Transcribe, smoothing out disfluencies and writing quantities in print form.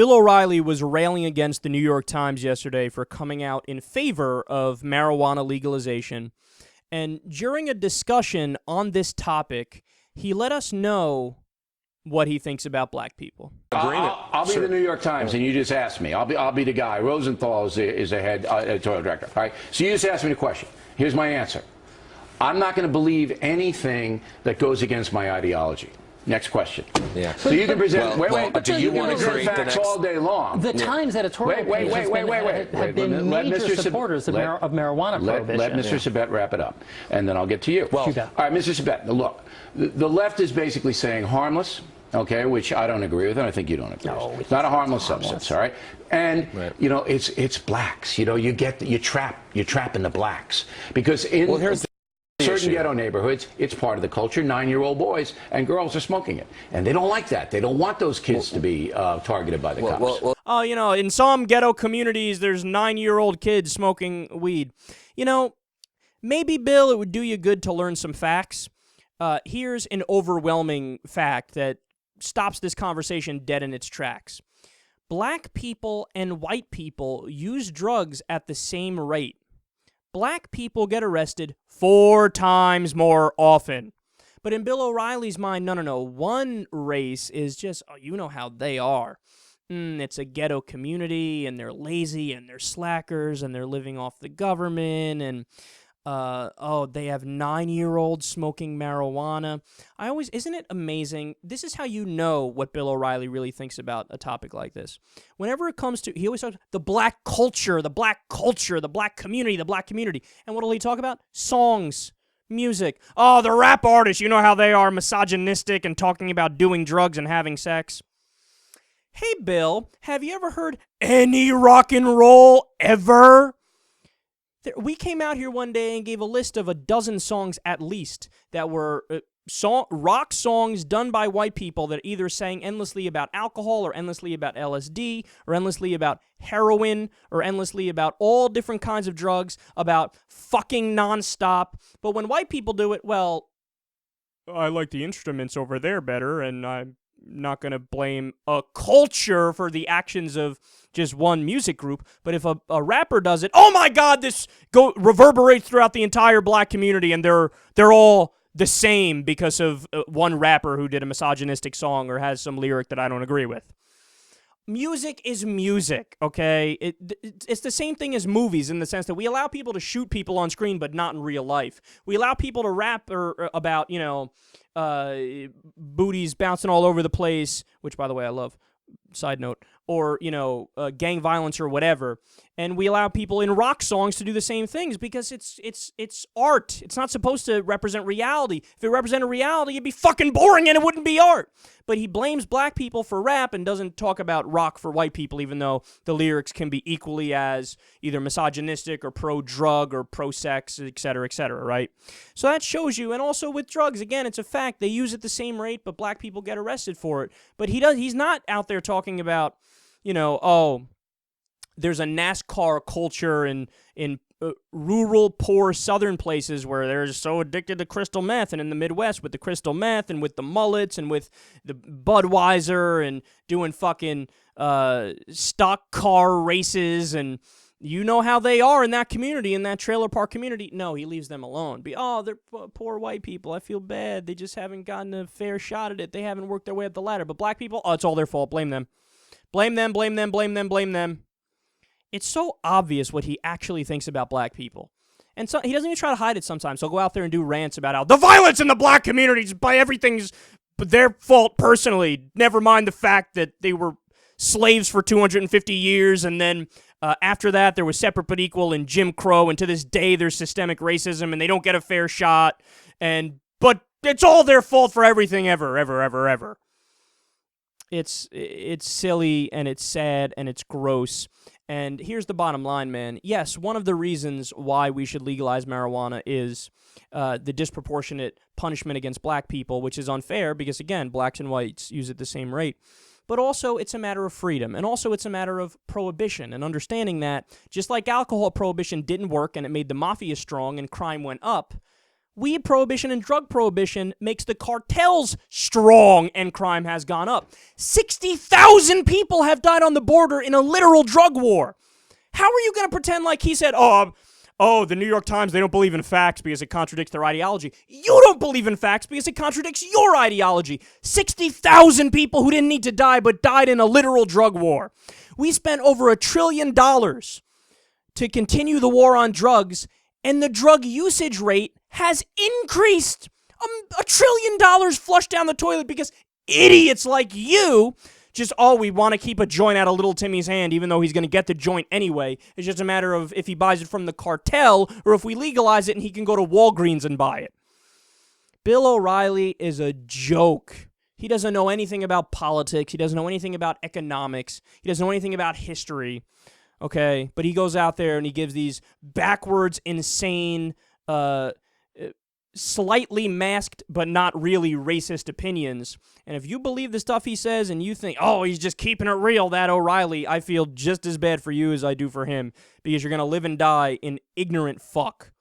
Bill O'Reilly was railing against the New York Times yesterday for coming out in favor of marijuana legalization. And during a discussion on this topic, he let us know what he thinks about black people. I'll be the New York Times, and you just asked me. I'll be the guy. Rosenthal is the head editorial director. All right. So you just asked me the question. Here's my answer. I'm not going to believe anything that goes against my ideology. Next question. Yeah. So you can present. But do you want to create the facts next all day long? The Times editorial pages have been major supporters of marijuana prohibition. Let Mr. Sabet wrap it up, and then I'll get to you. Well, all right, Mr. Sabet. Look, the left is basically saying harmless. Okay, which I don't agree with, and I think you don't agree with. It's not a harmless substance, all right? And you know, it's blacks. You know, you trap in the blacks because in certain ghetto neighborhoods, it's part of the culture. 9-year-old boys and girls are smoking it, and they don't like that. They don't want those kids to be targeted by the cops. Oh, you know, in some ghetto communities, there's 9-year-old kids smoking weed. You know, maybe, Bill, it would do you good to learn some facts. Here's an overwhelming fact that stops this conversation dead in its tracks. Black people and white people use drugs at the same rate. Black people get arrested 4 times more often. But in Bill O'Reilly's mind, no. One race is just, oh, you know how they are. It's a ghetto community, and they're lazy, and they're slackers, and they're living off the government, and they have 9-year-olds smoking marijuana. Isn't it amazing? This is how you know what Bill O'Reilly really thinks about a topic like this. Whenever it comes to, he always talks the black culture, the black community, And what will he talk about? Songs, music. Oh, the rap artists, you know how they are misogynistic and talking about doing drugs and having sex. Hey, Bill, have you ever heard any rock and roll ever? We came out here one day and gave a list of 12 songs at least that were rock songs done by white people that either sang endlessly about alcohol or endlessly about LSD or endlessly about heroin or endlessly about all different kinds of drugs, about fucking nonstop. But when white people do it, well, I like the instruments over there better, and I'm not going to blame a culture for the actions of just one music group, but if a rapper does it, oh my God, this reverberates throughout the entire black community, and they're all the same because of one rapper who did a misogynistic song or has some lyric that I don't agree with. Music is music, okay? It's the same thing as movies in the sense that we allow people to shoot people on screen, but not in real life. We allow people to rap about, booties bouncing all over the place, which, by the way, I love. Side note, or, gang violence or whatever. And we allow people in rock songs to do the same things because it's art. It's not supposed to represent reality. If it represented reality, it'd be fucking boring and it wouldn't be art. But he blames black people for rap and doesn't talk about rock for white people, even though the lyrics can be equally as either misogynistic or pro-drug or pro-sex, et cetera, right? So that shows you, and also with drugs, again, it's a fact. They use it the same rate, but black people get arrested for it. But he's not out there talking about, there's a NASCAR culture in rural, poor southern places where they're so addicted to crystal meth, and in the Midwest with the crystal meth and with the mullets and with the Budweiser and doing fucking stock car races, and you know how they are in that community, in that trailer park community. No, he leaves them alone. They're poor white people. I feel bad. They just haven't gotten a fair shot at it. They haven't worked their way up the ladder. But black people, it's all their fault. Blame them. Blame them, blame them, blame them, blame them. It's so obvious what he actually thinks about black people. And so he doesn't even try to hide it sometimes. He'll go out there and do rants about how the violence in the black communities, by everything's their fault personally. Never mind the fact that they were slaves for 250 years, and then after that there was separate but equal and Jim Crow, and to this day there's systemic racism, and they don't get a fair shot. But it's all their fault for everything ever. It's silly, and it's sad, and it's gross. And here's the bottom line, man. Yes, one of the reasons why we should legalize marijuana is the disproportionate punishment against black people, which is unfair because, again, blacks and whites use it the same rate. But also, it's a matter of freedom. And also, it's a matter of prohibition and understanding that just like alcohol prohibition didn't work and it made the mafia strong and crime went up, Weed prohibition and drug prohibition makes the cartels strong and crime has gone up. 60,000 people have died on the border in a literal drug war. How are you going to pretend like he said, oh, the New York Times, they don't believe in facts because it contradicts their ideology. You don't believe in facts because it contradicts your ideology. 60,000 people who didn't need to die but died in a literal drug war. We spent over $1 trillion to continue the war on drugs, and the drug usage rate has increased. $1 trillion flushed down the toilet because idiots like you just, we want to keep a joint out of little Timmy's hand even though he's going to get the joint anyway. It's just a matter of if he buys it from the cartel or if we legalize it and he can go to Walgreens and buy it. Bill O'Reilly is a joke. He doesn't know anything about politics. He doesn't know anything about economics. He doesn't know anything about history. Okay, but he goes out there and he gives these backwards, insane, slightly masked but not really racist opinions. And if you believe the stuff he says and you think, he's just keeping it real, that O'Reilly, I feel just as bad for you as I do for him because you're going to live and die in ignorant fuck.